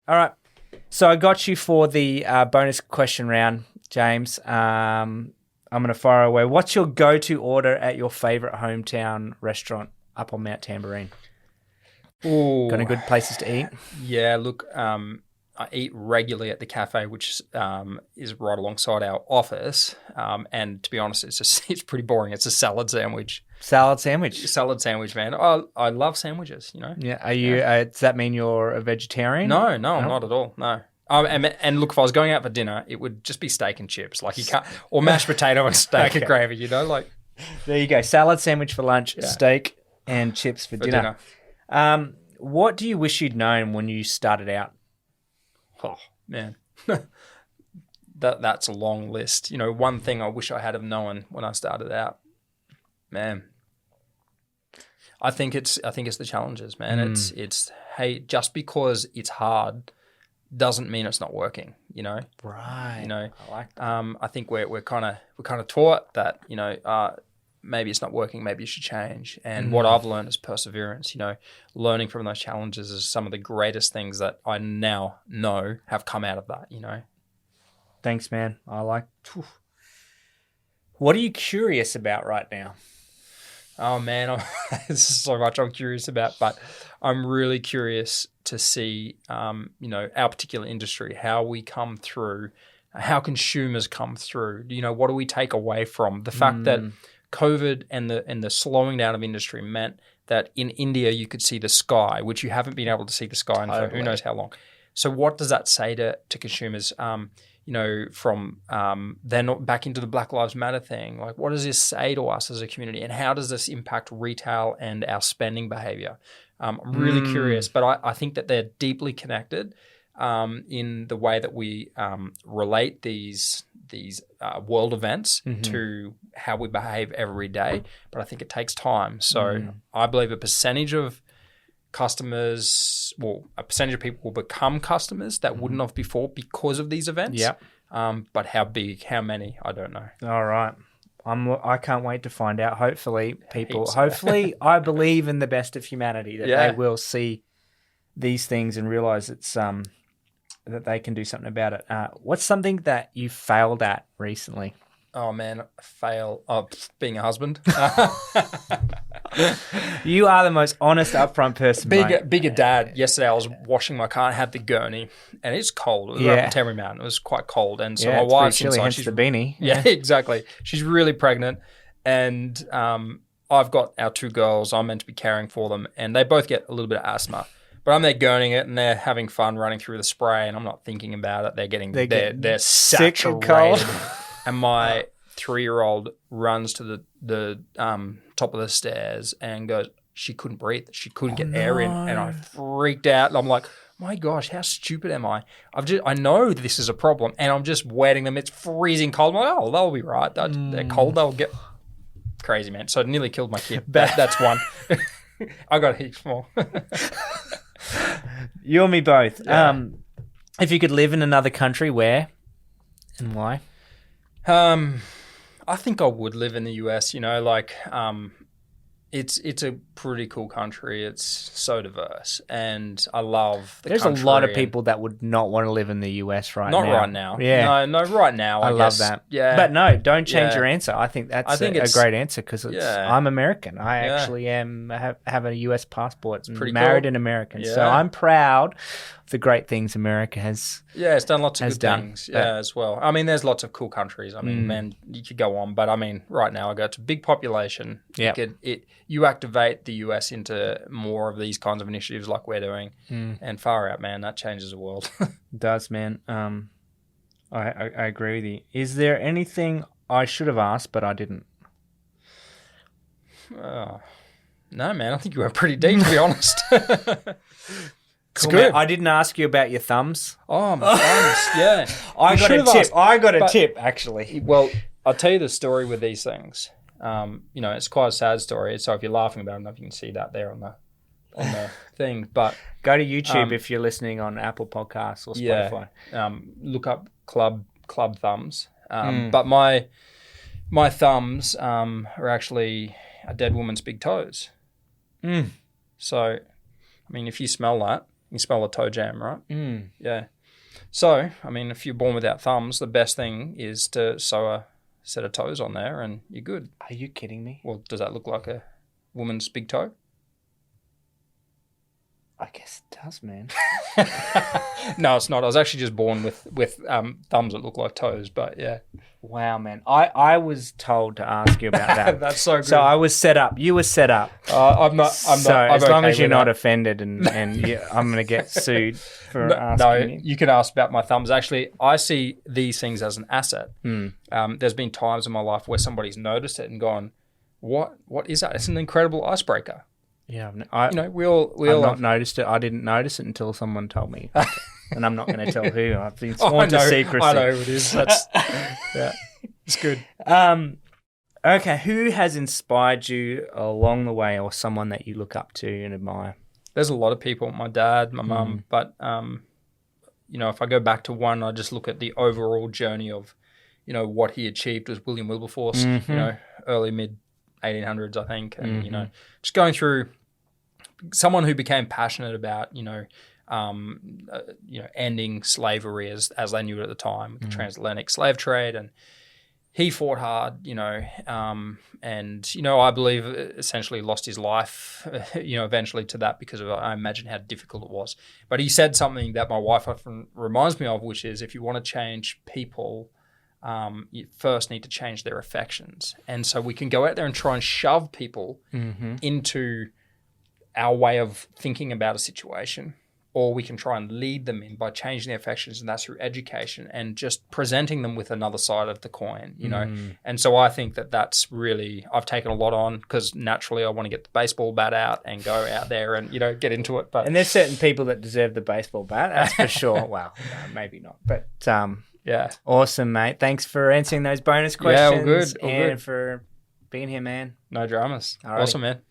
All right. So I got you for the bonus question round, James. I'm going to fire away. What's your go-to order at your favourite hometown restaurant up on Mount Tamborine? Ooh. Got any good places to eat? Yeah, look, I eat regularly at the cafe, which is right alongside our office. And to be honest, it's pretty boring. It's a salad sandwich. Salad sandwich? Salad sandwich, man. I love sandwiches, you know. Yeah. Are you? Does that mean you're a vegetarian? No, I'm not at all. No. And look, if I was going out for dinner, it would just be steak and chips. Like you can't, or mashed potato and steak and gravy, you know, like. There you go. Salad sandwich for lunch, steak and chips for dinner. What do you wish you'd known when you started out? Oh, man. That's a long list. You know, one thing I wish I had have known when I started out. Man. I think it's the challenges, man. It's hey, just because it's hard doesn't mean it's not working, you know? Right. You know, I like that. I think we're kind of taught that, you know, maybe it's not working, maybe you should change. And what I've learned is perseverance, you know, learning from those challenges is some of the greatest things that I now know have come out of that, you know. Thanks, man. I like. What are you curious about right now? Oh, man, there's so much I'm curious about, but I'm really curious to see, you know, our particular industry, how we come through, how consumers come through. You know, what do we take away from the fact that COVID and the slowing down of industry meant that in India you could see the sky, which you haven't been able to see the sky in for who knows how long. So what does that say to consumers? You know, from they're not back into the Black Lives Matter thing. Like, what does this say to us as a community, and how does this impact retail and our spending behavior? I'm really curious, but I think that they're deeply connected in the way that we relate these world events to how we behave every day. But I think it takes time. So I believe a percentage of customers, well, a percentage of people will become customers that wouldn't have before because of these events. Yeah. But how big, how many, I don't know. All right. I can't wait to find out. Hopefully, hopefully, I believe in the best of humanity that they will see these things and realize it's that they can do something about it. What's something that you failed at recently? Oh, man, being a husband. You are the most honest, upfront person, mate. Bigger dad. Yesterday I was washing my car and had the gurney, and it's cold. It was up in Terry Mountain. It was quite cold, and so my wife's chilly, inside. hence She's the beanie. Yeah, exactly. She's really pregnant, and I've got our two girls. I'm meant to be caring for them, and they both get a little bit of asthma. But I'm there gurning it, and they're having fun running through the spray, and I'm not thinking about it. They're sick and saturated. cold. And my 3-year-old runs to the top of the stairs and goes, she couldn't breathe. She couldn't get air in. And I freaked out. And I'm like, my gosh, how stupid am I? I know this is a problem, and I'm just wetting them. It's freezing cold. I'm like, oh, they'll be right. They're cold. They'll get crazy, man. So I nearly killed my kid. That's one. I got heaps more. You and me both. Yeah. If you could live in another country, where and why? I think I would live in the US, you know, like, it's a pretty cool country. It's so diverse, and I love the country. There's a lot of people that would not want to live in the US right now. Not right now. Yeah. No, right now. I love guess. that. Yeah. But no, don't change your answer. I think that's a it's great answer because I'm American. I actually have a US passport. Pretty married cool. an American. Yeah. So I'm proud of the great things America has. Yeah, it's done lots of good done. things. Yeah, as well. I mean, there's lots of cool countries. I mean, man, you could go on, but I mean, right now I go to big population. Yeah. You activate the US into more of these kinds of initiatives like we're doing, and far out, man, that changes the world. It does, man. I agree with you. Is there anything I should have asked but I didn't? No, man, I think you went pretty deep, to be honest. Cool, good. I didn't ask you about your thumbs. Oh, my thumbs, yeah. I got a tip, actually. Well, I'll tell you the story with these things. You know, it's quite a sad story. So if you're laughing about it, I don't know if you can see that there on the thing. But go to YouTube if you're listening on Apple Podcasts or Spotify. Yeah, look up club thumbs. But my thumbs are actually a dead woman's big toes. So, I mean, if you smell that, You smell the toe jam, right? Mm. Yeah. So, I mean, if you're born without thumbs, the best thing is to sew a set of toes on there and you're good. Are you kidding me? Well, does that look like a woman's big toe? I guess it does, man. No, it's not. I was actually just born with thumbs that look like toes, but yeah. Wow, man. I was told to ask you about that. That's so good. So I was set up. You were set up. I'm not. As long as you're not offended and I'm going to get sued for asking you. You can ask about my thumbs. Actually, I see these things as an asset. Mm. There's been times in my life where somebody's noticed it and gone, what is that? It's an incredible icebreaker. Yeah, we all I've not noticed it. I didn't notice it until someone told me, and I'm not going to tell who. I've been sworn to secrecy. I know who it is. That's it's good. Okay, who has inspired you along the way, or someone that you look up to and admire? There's a lot of people. My dad, my mum, but if I go back to one, I just look at the overall journey of, what he achieved was William Wilberforce. Mm-hmm. Early mid 1800s, I think, and just going through someone who became passionate about ending slavery as they knew it at the time with the transatlantic slave trade, and he fought hard, and I believe essentially lost his life, eventually to that because of, I imagine how difficult it was. But he said something that my wife often reminds me of, which is if you want to change people, you first need to change their affections. And so we can go out there and try and shove people into our way of thinking about a situation, or we can try and lead them in by changing their affections, and that's through education and just presenting them with another side of the coin, And so I think that's really, I've taken a lot on because naturally I want to get the baseball bat out and go out there and, get into it. But and there's certain people that deserve the baseball bat, that's for sure. Well, no, maybe not, but yeah. Awesome, mate. Thanks for answering those bonus questions. Yeah, all good. For being here, man. No dramas. Alrighty. Awesome, man.